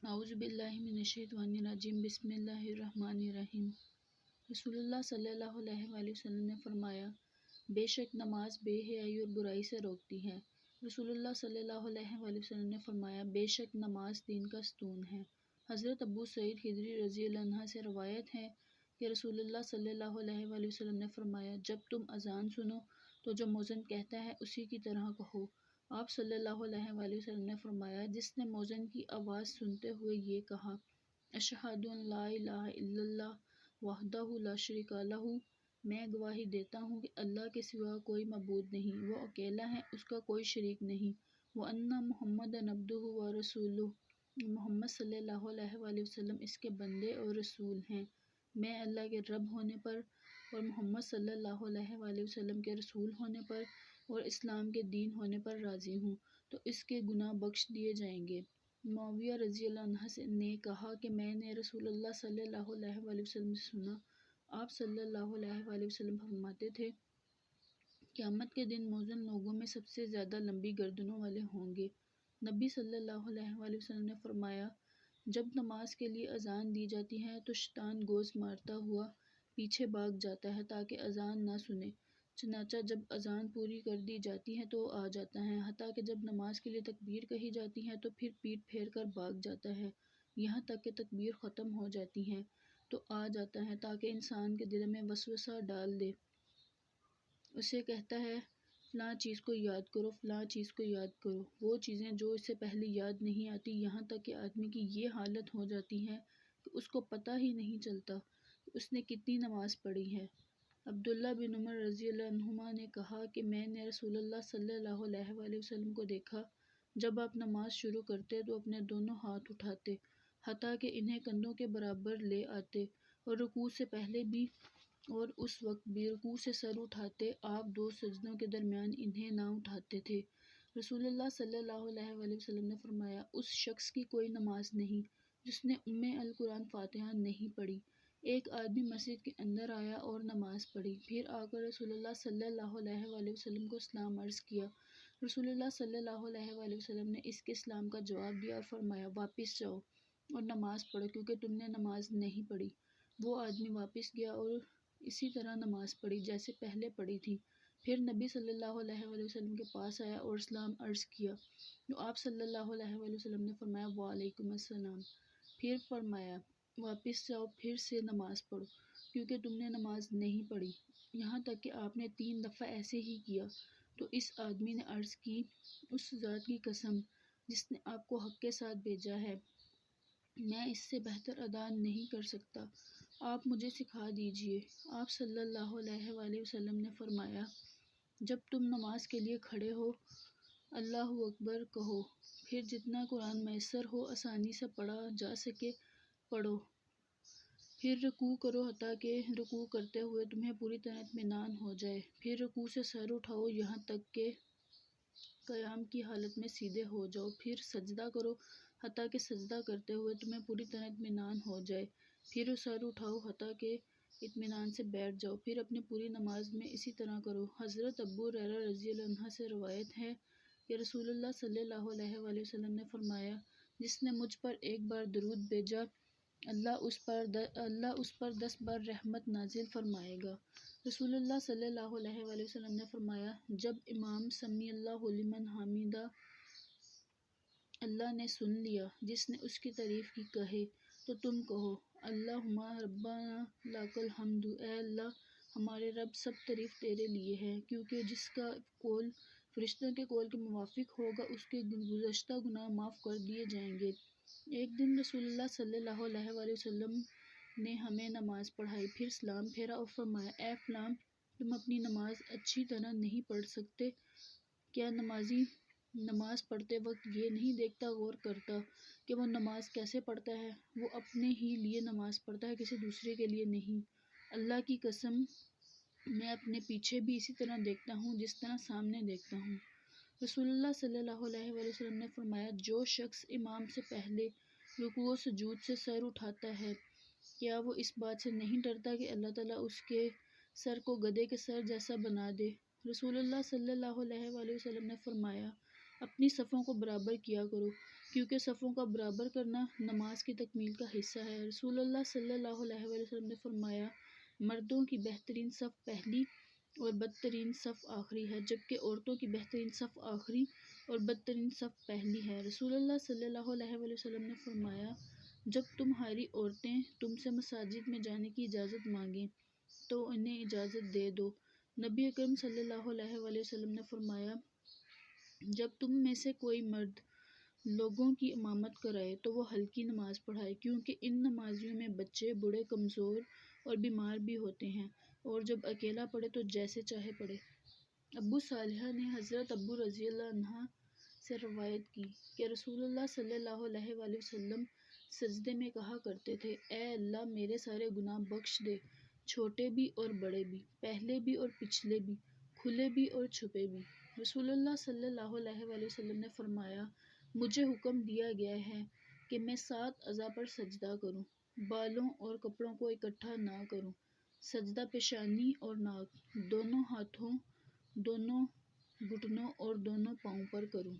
اعوذ باللہ من الشیطان الرجیم بسم اللہ الرحمن الرحیم۔ رسول اللہ صلی اللہ علیہ وآلہ وسلم نے فرمایا، بے شک نماز بے حیائی اور برائی سے روکتی ہے۔ رسول اللہ صلی اللہ علیہ وآلہ وسلم نے فرمایا، بے شک نماز دین کا ستون ہے۔ حضرت ابو سعید خدری رضی اللہ عنہ سے روایت ہے کہ رسول اللہ صلی اللہ علیہ وآلہ وسلم نے فرمایا، جب تم اذان سنو تو جو مؤذن کہتا ہے اسی کی طرح کہو۔ آپ صلی اللہ علیہ وآلہ وسلم نے فرمایا، جس نے مؤذن کی آواز سنتے ہوئے یہ کہا، اشہد ان لا الہ الا اللہ وحدہ لا شریک لہ، میں گواہی دیتا ہوں کہ اللہ کے سوا کوئی معبود نہیں، وہ اکیلا ہے، اس کا کوئی شریک نہیں، وان محمدًا عبدہ ورسولہ، محمد صلی اللہ علیہ وآلہ وسلم اس کے بندے اور رسول ہیں، میں اللہ کے رب ہونے پر اور محمد صلی اللہ علیہ وآلہ وسلم کے رسول ہونے پر اور اسلام کے دین ہونے پر راضی ہوں، تو اس کے گناہ بخش دیے جائیں گے۔ معاویہ رضی اللہ عنہ نے کہا کہ میں نے رسول اللہ صلی اللہ علیہ وآلہ وسلم سے سنا، آپ صلی اللہ علیہ وآلہ وسلم فرماتے تھے، قیامت کے دن مؤذن لوگوں میں سب سے زیادہ لمبی گردنوں والے ہوں گے۔ نبی صلی اللہ علیہ وآلہ وسلم نے فرمایا، جب نماز کے لیے اذان دی جاتی ہے تو شیطان گوز مارتا ہوا پیچھے بھاگ جاتا ہے تاکہ اذان نہ سنے، چنانچہ جب اذان پوری کر دی جاتی ہے تو آ جاتا ہے، حتیٰ کہ جب نماز کے لیے تکبیر کہی جاتی ہے تو پھر پیٹ پھیر کر بھاگ جاتا ہے، یہاں تک کہ تکبیر ختم ہو جاتی ہے تو آ جاتا ہے تاکہ انسان کے دل میں وسوسہ ڈال دے، اسے کہتا ہے فلاں چیز کو یاد کرو، فلاں چیز کو یاد کرو، وہ چیزیں جو اس سے پہلے یاد نہیں آتی، یہاں تک کہ آدمی کی یہ حالت ہو جاتی ہے کہ اس کو پتہ ہی نہیں چلتا کہ اس نے کتنی نماز پڑھی ہے۔ عبداللہ بن عمر رضی اللہ عنہما نے کہا کہ میں نے رسول اللہ صلی اللہ علیہ وآلہ وسلم کو دیکھا، جب آپ نماز شروع کرتے تو اپنے دونوں ہاتھ اٹھاتے حتیٰ کہ انہیں کندھوں کے برابر لے آتے، اور رکوع سے پہلے بھی اور اس وقت بھی رکوع سے سر اٹھاتے، آپ دو سجدوں کے درمیان انہیں نہ اٹھاتے تھے۔ رسول اللہ صلی اللہ علیہ وآلہ وسلم نے فرمایا، اس شخص کی کوئی نماز نہیں جس نے القرآن فاتحہ نہیں پڑھی۔ ایک آدمی مسجد کے اندر آیا اور نماز پڑھی، پھر آ کر رسول اللہ صلی اللہ علیہ وآلہ وسلم کو اسلام عرض کیا۔ رسول اللہ صلی اللہ علیہ وآلہ وسلم نے اس کے اسلام کا جواب دیا اور فرمایا، واپس جاؤ اور نماز پڑھو کیونکہ تم نے نماز نہیں پڑھی۔ وہ آدمی واپس گیا اور اسی طرح نماز پڑھی جیسے پہلے پڑھی تھی، پھر نبی صلی اللہ علیہ وآلہ وسلم کے پاس آیا اور اسلام عرض کیا تو آپ صلی اللہ علیہ وآلہ وسلم نے فرمایا، وعلیکم السلام، پھر فرمایا، واپس جاؤ، پھر سے نماز پڑھو کیونکہ تم نے نماز نہیں پڑھی، یہاں تک کہ آپ نے 3 دفعہ ایسے ہی کیا۔ تو اس آدمی نے عرض کی، اس ذات کی قسم جس نے آپ کو حق کے ساتھ بھیجا ہے، میں اس سے بہتر ادا نہیں کر سکتا، آپ مجھے سکھا دیجئے۔ آپ صلی اللہ علیہ وآلہ وسلم نے فرمایا، جب تم نماز کے لیے کھڑے ہو اللہ اکبر کہو، پھر جتنا قرآن میسر ہو آسانی سے پڑھا جا سکے پڑھو، پھر رکوع کرو حتیٰ کہ رکوع کرتے ہوئے تمہیں پوری طرح اطمینان ہو جائے، پھر رکوع سے سر اٹھاؤ یہاں تک کہ قیام کی حالت میں سیدھے ہو جاؤ، پھر سجدہ کرو حتیٰ کہ سجدہ کرتے ہوئے تمہیں پوری طرح اطمینان ہو جائے، پھر سر اٹھاؤ حتیٰ کہ اطمینان سے بیٹھ جاؤ، پھر اپنی پوری نماز میں اسی طرح کرو۔ حضرت ابو ہریرہ رضی اللہ عنہ سے روایت ہے کہ رسول اللہ صلی اللہ علیہ وآلہ وسلم نے فرمایا، جس نے مجھ پر ایک بار درود بھیجا اللہ اس پر 10 بار رحمت نازل فرمائے گا۔ رسول اللہ صلی اللہ علیہ وآلہ وسلم نے فرمایا، جب امام سمی اللہ لمن حمیدہ اللہ نے سن لیا، جس نے اس کی تعریف کی کہے تو تم کہو، اللہم ربنا لک الحمد، اے اللہ ہمارے رب سب تعریف تیرے لیے ہے، کیونکہ جس کا قول فرشتوں کے قول کے موافق ہوگا اس کے گزشتہ گناہ معاف کر دیے جائیں گے۔ ایک دن رسول اللہ صلی اللہ علیہ وآلہ وسلم نے ہمیں نماز پڑھائی، پھر سلام پھیرا اور فرمایا، اے فلاں، تم اپنی نماز اچھی طرح نہیں پڑھ سکتے کیا؟ نمازی نماز پڑھتے وقت یہ نہیں دیکھتا، غور کرتا کہ وہ نماز کیسے پڑھتا ہے، وہ اپنے ہی لیے نماز پڑھتا ہے، کسی دوسرے کے لیے نہیں۔ اللہ کی قسم میں اپنے پیچھے بھی اسی طرح دیکھتا ہوں جس طرح سامنے دیکھتا ہوں۔ رسول اللہ صلی اللہ علیہ وآلہ وسلم نے فرمایا، جو شخص امام سے پہلے رکوع و سجود سے سر اٹھاتا ہے، کیا وہ اس بات سے نہیں ڈرتا کہ اللہ تعالیٰ اس کے سر کو گدھے کے سر جیسا بنا دے؟ رسول اللہ صلی اللہ علیہ وآلہ وسلم نے فرمایا، اپنی صفوں کو برابر کیا کرو کیونکہ صفوں کا برابر کرنا نماز کی تکمیل کا حصہ ہے۔ رسول اللہ صلی اللہ علیہ وآلہ وسلم نے فرمایا، مردوں کی بہترین صف پہلی اور بدترین صف آخری ہے، جبکہ عورتوں کی بہترین صف آخری اور بدترین صف پہلی ہے۔ رسول اللہ صلی اللہ علیہ وآلہ وسلم نے فرمایا، جب تمہاری عورتیں تم سے مساجد میں جانے کی اجازت مانگیں تو انہیں اجازت دے دو۔ نبی اکرم صلی اللہ علیہ وآلہ وسلم نے فرمایا، جب تم میں سے کوئی مرد لوگوں کی امامت کرائے تو وہ ہلکی نماز پڑھائے، کیونکہ ان نمازیوں میں بچے، بوڑھے، کمزور اور بیمار بھی ہوتے ہیں، اور جب اکیلا پڑھے تو جیسے چاہے پڑھے۔ ابو صالحہ نے حضرت ابو رضی اللہ عنہ سے روایت کی کہ رسول اللہ صلی اللہ علیہ وآلہ وسلم سجدے میں کہا کرتے تھے، اے اللہ میرے سارے گناہ بخش دے، چھوٹے بھی اور بڑے بھی، پہلے بھی اور پچھلے بھی، کھلے بھی اور چھپے بھی۔ رسول اللہ صلی اللہ علیہ وآلہ وسلم نے فرمایا، مجھے حکم دیا گیا ہے کہ میں 7 اعضاء پر سجدہ کروں، بالوں اور کپڑوں کو اکٹھا نہ کروں، سجدہ پیشانی اور ناک، دونوں ہاتھوں، دونوں گھٹنوں اور دونوں پاؤں پر کروں۔